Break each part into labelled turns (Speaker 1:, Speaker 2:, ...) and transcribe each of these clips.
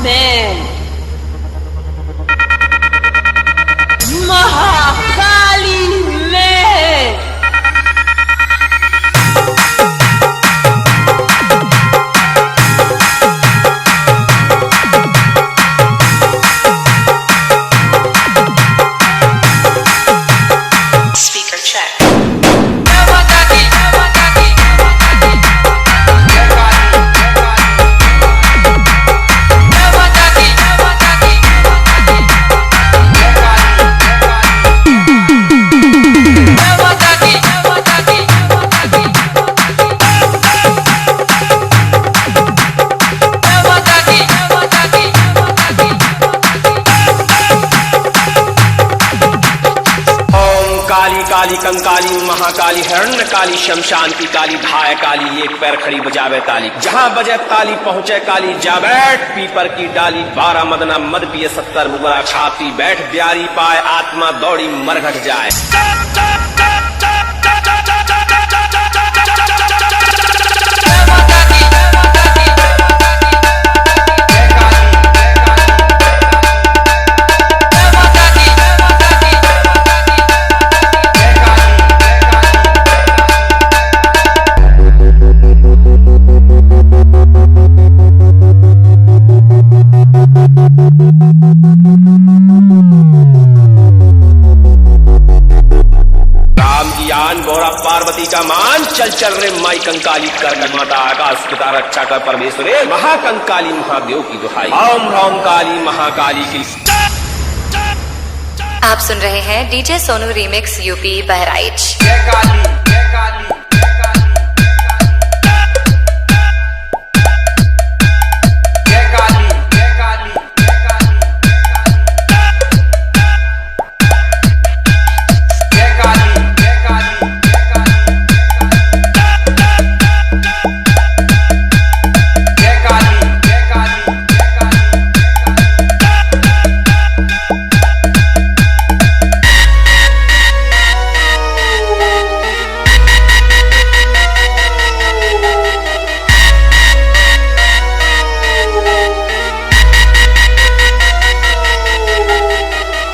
Speaker 1: में महाकाली में
Speaker 2: Speaker check.
Speaker 3: Kali Kali Kankali Mahakali हिरण्य काली शमशान की काली धाय काली एक पैर खड़ी बजावे ताली जहां बजे ताली पहुंचे काली जा बैठ पीपर की डाली 12 मदना मद पिए 70 मुगरा खाती बैठ ब्यारी पाए आत्मा दौड़ी मरघट जाए। गौरा पार्वती का मान चल चल रे माई कंकाली कर माता आकाश पिता रक्षा कर परमेश्वरे महाकंकाली महादेव की दुहाई ओम ह्रौम काली महाकाली की।
Speaker 2: आप सुन रहे हैं DJ Sonu remix UP Bahraich.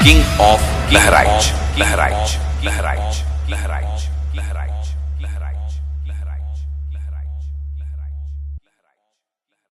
Speaker 4: King of Laharaich, Laharaich, Laharaich, Laharaich, Laharaich.